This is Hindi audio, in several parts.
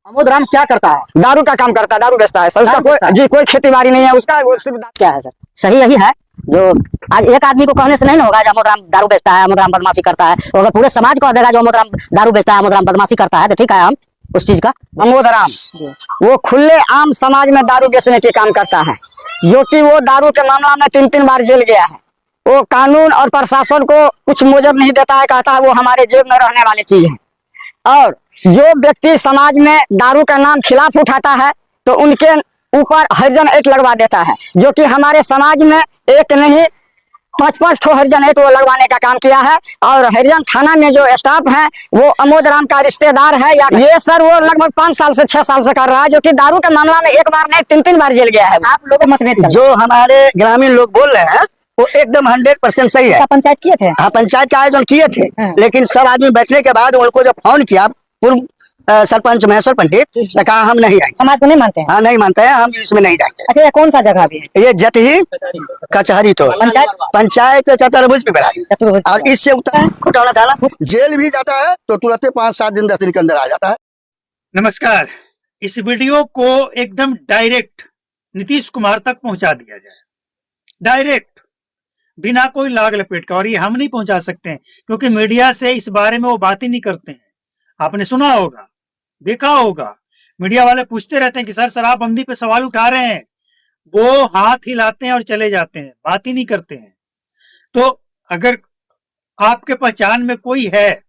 अमोद राम क्या करता है? दारू का काम करता है, दारू बेचता है सर। उसका दारू बेचता है? कोई जी कोई खेती बाड़ी नहीं है उसका, वो सिर्फ क्या है सर? सही यही है जो आज एक आदमी को कहने से नहीं ना होगा जो अमोद राम दारू बेचता है, अमोद राम बदमाशी करता है। तो अगर पूरे समाज को देगा जो अमोद राम दारू बेचता है, अमोद राम बदमाशी करता है, तो ठीक है हम उस चीज का। अमोद राम वो खुले आम समाज में दारू बेचने के काम करता है, जो कि वो दारू के मामला में 3-3 बार जेल गया है। वो कानून और प्रशासन को कुछ मोजर नहीं देता है, कहता है वो हमारे जेब में रहने वाली चीज है। और जो व्यक्ति समाज में दारू का नाम खिलाफ उठाता है तो उनके ऊपर हरिजन एक्ट लगवा देता है, जो कि हमारे समाज में एक नहीं 5-5 ठो हरिजन एक्ट वो लगवाने का काम किया है। और हरिजन थाना में जो स्टाफ है वो अमोद राम का रिश्तेदार है, या ये सर वो लगभग 5 साल से 6 साल से कर रहा है, जो कि दारू के मामला में एक बार नहीं 3-3 बार जेल गया है। आप लोग मतभेद जो हमारे ग्रामीण लोग बोल रहे हैं वो एकदम 100% सही है। पंचायत किए थे? हाँ, पंचायत का आयोजन किए थे, लेकिन सब आदमी बैठने के बाद उनको जब फोन किया पूर्व सरपंच महेश्वर पंडित ने कहा हम नहीं आएंगे। समाज को नहीं मानते हैं? हाँ, नहीं मानते हैं, हम इसमें नहीं जाएंगे। अच्छा, ये कौन सा जगह भी है? ये जटही कचहरी तो पंचायत चतुर्भुज पे बना चतुर्भुज। और इससे उतना खुटौना थाना जेल भी जाता है तो तुरंत 5-7 दिन 10 दिन के अंदर आ जाता है। नमस्कार। इस वीडियो को एकदम डायरेक्ट नीतीश कुमार तक पहुंचा दिया जाए, डायरेक्ट, बिना कोई लाग लपेट का। और ये हम नहीं पहुंचा सकते हैं क्योंकि मीडिया से इस बारे में वो बात ही नहीं करते हैं। आपने सुना होगा, देखा होगा, मीडिया वाले पूछते रहते हैं कि सर शराबबंदी पे सवाल उठा रहे हैं, वो हाथ हिलाते हैं और चले जाते हैं, बात ही नहीं करते हैं। तो अगर आपके पहचान में कोई है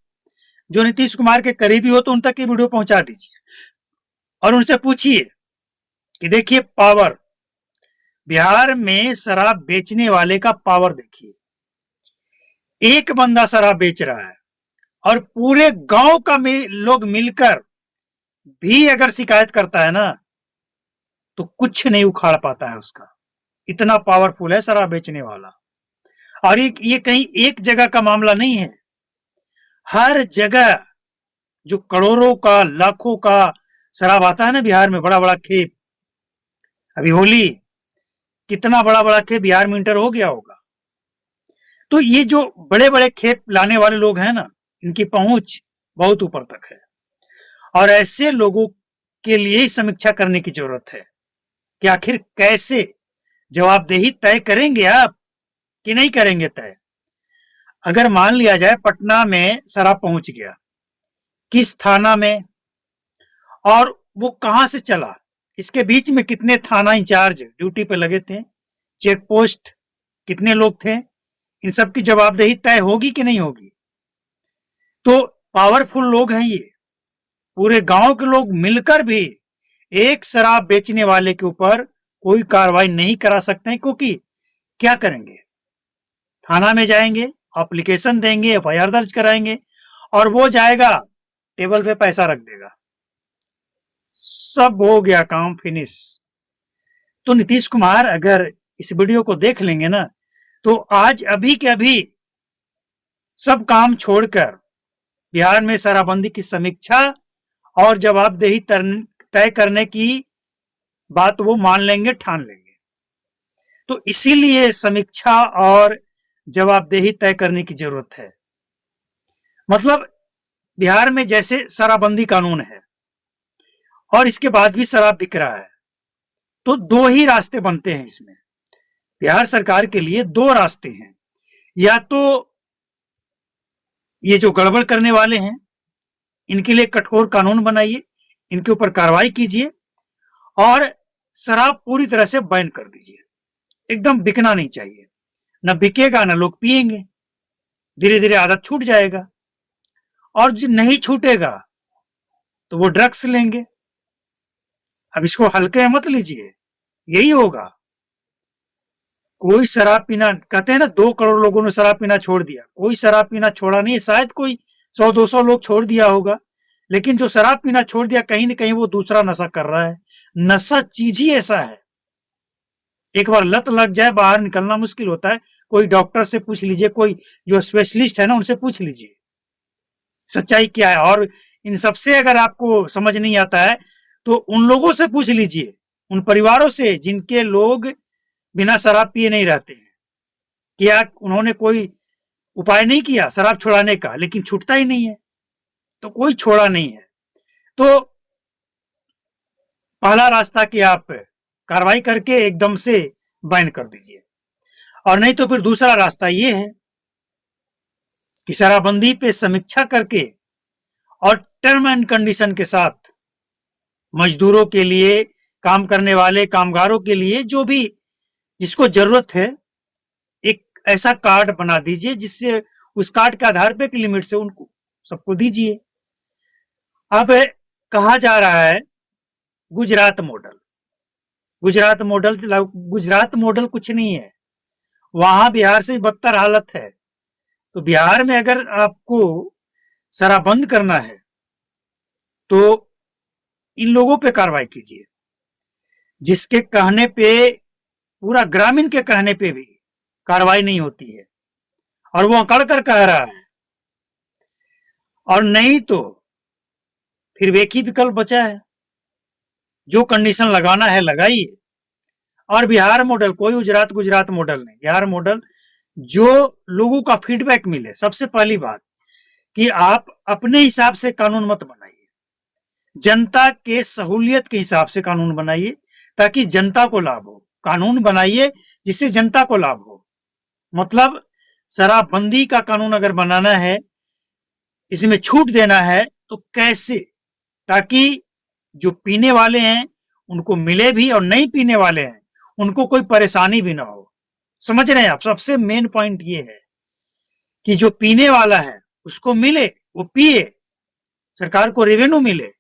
जो नीतीश कुमार के करीबी हो तो उन तक ये वीडियो पहुंचा दीजिए और उनसे पूछिए कि देखिए पावर, बिहार में शराब बेचने वाले का पावर देखिए। एक बंदा शराब बेच रहा है और पूरे गांव का लोग मिलकर भी अगर शिकायत करता है ना तो कुछ नहीं उखाड़ पाता है उसका। इतना पावरफुल है शराब बेचने वाला। और ये कहीं एक जगह का मामला नहीं है, हर जगह जो करोड़ों का लाखों का शराब आता है ना बिहार में, बड़ा बड़ा खेप, अभी होली, कितना बड़ा बड़ा खेप बिहार में इंटर हो गया होगा। तो ये जो बड़े बड़े खेप लाने वाले लोग हैं ना, इनकी पहुंच बहुत ऊपर तक है। और ऐसे लोगों के लिए ही समीक्षा करने की जरूरत है कि आखिर कैसे जवाबदेही तय करेंगे आप कि नहीं करेंगे तय। अगर मान लिया जाए पटना में शराब पहुंच गया, किस थाना में और वो कहां से चला, इसके बीच में कितने थाना इंचार्ज ड्यूटी पे लगे थे, चेक पोस्ट कितने लोग थे, इन सब की जवाबदेही तय होगी कि नहीं होगी। तो पावरफुल लोग हैं ये, पूरे गांव के लोग मिलकर भी एक शराब बेचने वाले के ऊपर कोई कार्रवाई नहीं करा सकते हैं। क्योंकि क्या करेंगे, थाना में जाएंगे, एप्लीकेशन देंगे, एफआईआर दर्ज कराएंगे और वो जाएगा टेबल पे पैसा रख देगा, सब हो गया, काम फिनिश। तो नीतीश कुमार अगर इस वीडियो को देख लेंगे ना तो आज अभी के अभी सब काम छोड़कर बिहार में शराबबंदी की समीक्षा और जवाबदेही तय करने की बात वो मान लेंगे, ठान लेंगे। तो इसीलिए समीक्षा और जवाबदेही तय करने की जरूरत है। मतलब बिहार में जैसे शराबबंदी कानून है और इसके बाद भी शराब बिक रहा है, तो 2 ही रास्ते बनते हैं इसमें। बिहार सरकार के लिए 2 रास्ते हैं, या तो ये जो गड़बड़ करने वाले हैं इनके लिए कठोर कानून बनाइए, इनके ऊपर कार्रवाई कीजिए और शराब पूरी तरह से बैन कर दीजिए, एकदम बिकना नहीं चाहिए। न बिकेगा न लोग पिएंगे, धीरे धीरे आदत छूट जाएगा। और जो नहीं छूटेगा तो वो ड्रग्स लेंगे। अब इसको हल्के में मत लीजिए, यही होगा। कोई शराब पीना, कहते हैं ना 2 करोड़ लोगों ने शराब पीना छोड़ दिया, कोई शराब पीना छोड़ा नहीं है। शायद कोई 100-200 लोग छोड़ दिया होगा, लेकिन जो शराब पीना छोड़ दिया कहीं ना कहीं वो दूसरा नशा कर रहा है। नशा चीज ही ऐसा है, एक बार लत लग जाए बाहर निकलना मुश्किल होता है। कोई डॉक्टर से पूछ लीजिए, कोई जो स्पेशलिस्ट है ना उनसे पूछ लीजिए सच्चाई क्या है। और इन सबसे अगर आपको समझ नहीं आता है तो उन लोगों से पूछ लीजिए, उन परिवारों से जिनके लोग बिना शराब पिए नहीं रहते हैं, क्या उन्होंने कोई उपाय नहीं किया शराब छुड़ाने का, लेकिन छूटता ही नहीं है, तो कोई छोड़ा नहीं है। तो पहला रास्ता कि आप कार्रवाई करके एकदम से बैन कर दीजिए, और नहीं तो फिर दूसरा रास्ता ये है कि शराबबंदी पे समीक्षा करके और टर्म एंड कंडीशन के साथ मजदूरों के लिए, काम करने वाले कामगारों के लिए, जो भी जिसको जरूरत है, एक ऐसा कार्ड बना दीजिए जिससे उस कार्ड के आधार पे एक लिमिट से उनको सबको दीजिए। अब कहा जा रहा है Gujarat model, Gujarat model, Gujarat model कुछ नहीं है, वहां बिहार से बदतर हालत है। तो बिहार में अगर आपको शराब बंद करना है तो इन लोगों पे कार्रवाई कीजिए, जिसके कहने पे, पूरा ग्रामीण के कहने पे भी कार्रवाई नहीं होती है और वो अकड़ कर कह रहा है। और नहीं तो फिर एक ही विकल्प बचा है, जो कंडीशन लगाना है लगाइए। और बिहार मॉडल कोई गुजरात मॉडल नहीं, बिहार मॉडल जो लोगों का फीडबैक मिले। सबसे पहली बात कि आप अपने हिसाब से कानून मत बनाइए, जनता के सहूलियत के हिसाब से कानून बनाइए ताकि जनता को लाभ हो। कानून बनाइए जिससे जनता को लाभ हो। मतलब शराबबंदी का कानून अगर बनाना है, इसमें छूट देना है, तो कैसे, ताकि जो पीने वाले हैं उनको मिले भी और नहीं पीने वाले हैं उनको कोई परेशानी भी ना हो। समझ रहे हैं आप? सबसे मेन पॉइंट ये है कि जो पीने वाला है उसको मिले, वो पिए, सरकार को रेवेन्यू मिले।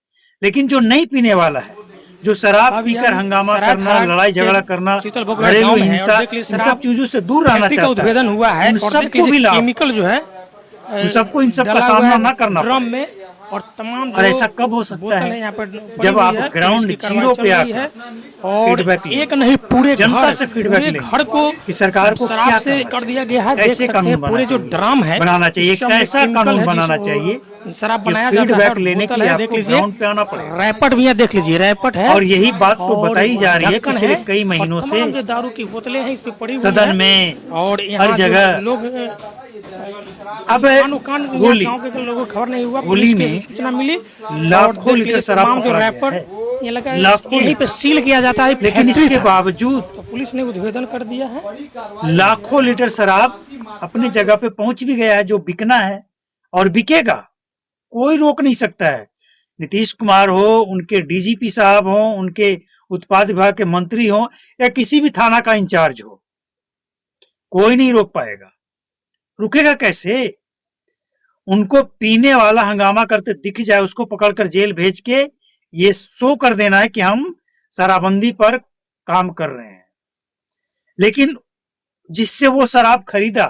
लेकिन जो नहीं पीने वाला है, जो शराब पीकर हंगामा करना, लड़ाई झगड़ा करना, घरेलू हिंसा, इन सब चीजों से दूर रहना चाहता है, उन सबको भी लाभ, केमिकल जो है उन सबको इन सब का सामना ना करना ड्रम पड़े। में। और तमाम और ऐसा कब हो सकता है? जब आप ग्राउंड जीरो पे आकर और फीडबैक एक नहीं पूरे जनता घर, से फीडबैक पूरे लेंगे घर को कि सरकार को शराब क्या से करना कर दिया गया है। चाहिए, देख कैसे सकते हैं कानून पूरे जो ड्राम है बनाना चाहिए, जिसमें कैसा केमिकल कानून है, बनाना जिसको चाहिए। शराब ये बनाया जाता है। फीडबैक और लेने के बोतल लिए है, देख आपको लीजिए, ग्राउंड पे आना पड़ेगा। रैपट भी है, देख लीजिए रैपट है। और यही बात तो और बताई जा रही है ढक्कन पिछले कई और महीनों से, तमाम जो दारू की बोतलें हैं इस पे पड़ी हुई सदन है। में, और हर यहाँ जो जगह। लोग अब कान होली, गांव के लोगों को खबर नहीं हुआ, होली पुलिस में की सूचना मिली, लाखों लीटर शराब तमाम जो पकड़ा गया रैपर है, ये लगा लाखों यहीं पे सील किया जाता है। लेकिन फैक्ट्री इसके था। बावजूद तो पुलिस ने उद्भेदन कर दिया है। लाखों लीटर शराब अपनी जगह पे पहुंच भी गया है, जो बिकना है और बिकेगा, कोई रोक नहीं सकता है। नीतीश कुमार हो, उनके डीजीपी साहब हो, उनके उत्पाद विभाग के मंत्री हो, या किसी भी थाना का इंचार्ज हो, कोई नहीं रोक पाएगा। रुकेगा कैसे? उनको पीने वाला हंगामा करते दिख जाए, उसको पकड़कर जेल भेज के ये शो कर देना है कि हम शराबबंदी पर काम कर रहे हैं। लेकिन जिससे वो शराब खरीदा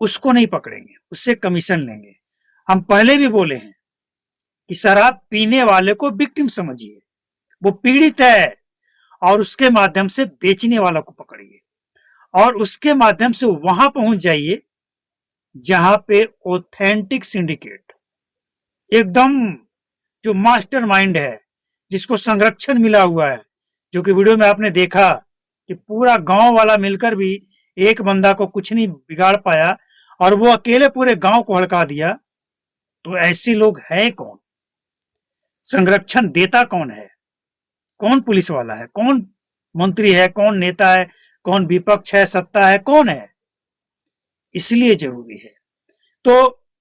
उसको नहीं पकड़ेंगे, उससे कमीशन लेंगे। हम पहले भी बोले हैं कि शराब पीने वाले को विक्टिम समझिए, वो पीड़ित है, और उसके माध्यम से बेचने वाला को पकड़िए और उसके माध्यम से वहां पहुंच जाइए जहां पे ऑथेंटिक सिंडिकेट, एकदम जो मास्टरमाइंड है, जिसको संरक्षण मिला हुआ है, जो कि वीडियो में आपने देखा कि पूरा गांव वाला मिलकर भी एक बंदा को कुछ नहीं बिगाड़ पाया और वो अकेले पूरे गांव को हड़का दिया। तो ऐसे लोग हैं कौन? संरक्षण देता कौन है? कौन पुलिस वाला है? कौन मंत्री है? कौन नेता है? कौन विपक्ष है? सत्ता है? कौन है? इसलिए जरूरी है। तो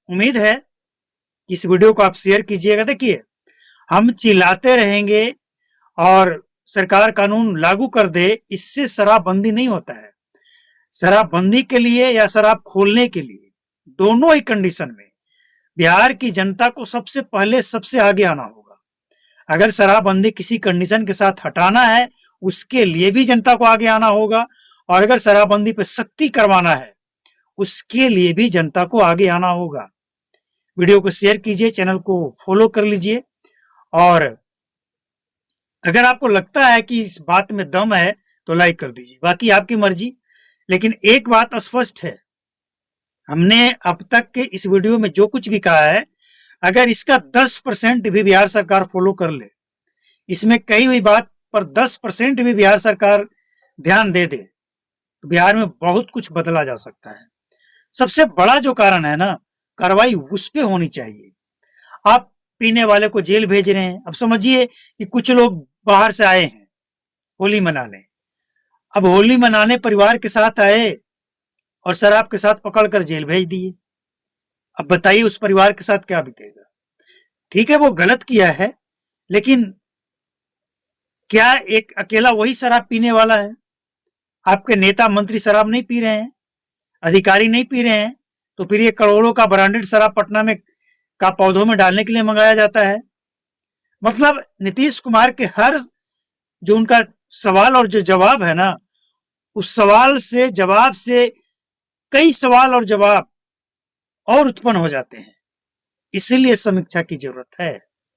उम्मीद है कि इस वीडियो को आप शेयर कीजिएगा। देखिए, हम चिल्लाते रहेंगे और सरकार कानून लागू कर दे, इससे शराबबंदी नहीं होता है। शराबबंदी के लिए या शराब खोलने के लिए, दोनों ही कंडीशन में बिहार की जनता को सबसे पहले सबसे आगे आना होगा। अगर शराबबंदी किसी कंडीशन के साथ हटाना है, उसके लिए भी जनता को आगे आना होगा, और अगर शराबबंदी पे सख्ती करवाना है, उसके लिए भी जनता को आगे आना होगा। वीडियो को शेयर कीजिए, चैनल को फॉलो कर लीजिए, और अगर आपको लगता है कि इस बात में दम है तो लाइक कर दीजिए, बाकी आपकी मर्जी। लेकिन एक बात स्पष्ट है, हमने अब तक के इस वीडियो में जो कुछ भी कहा है, अगर इसका 10% भी बिहार सरकार फॉलो कर ले, इसमें कही हुई बात पर 10% भी बिहार सरकार ध्यान दे दे, तो बिहार में बहुत कुछ बदला जा सकता है। सबसे बड़ा जो कारण है ना, कार्रवाई उस पे होनी चाहिए। आप पीने वाले को जेल भेज रहे हैं। अब समझिए कि कुछ लोग बाहर से आए हैं होली मनाने, अब होली मनाने परिवार के साथ आए और शराब के साथ पकड़कर जेल भेज दिए। अब बताइए उस परिवार के साथ क्या बीतेगा। ठीक है, वो गलत किया है, लेकिन क्या एक अकेला वही शराब पीने वाला है? आपके नेता मंत्री शराब नहीं पी रहे हैं, अधिकारी नहीं पी रहे हैं, तो फिर ये करोड़ों का ब्रांडेड शराब पटना में का पौधों में डालने के लिए मंगाया जाता है। मतलब नीतीश कुमार के हर जो उनका सवाल और जो जवाब है ना, उस सवाल से जवाब से कई सवाल और जवाब और उत्पन्न हो जाते हैं। इसीलिए समीक्षा की जरूरत है।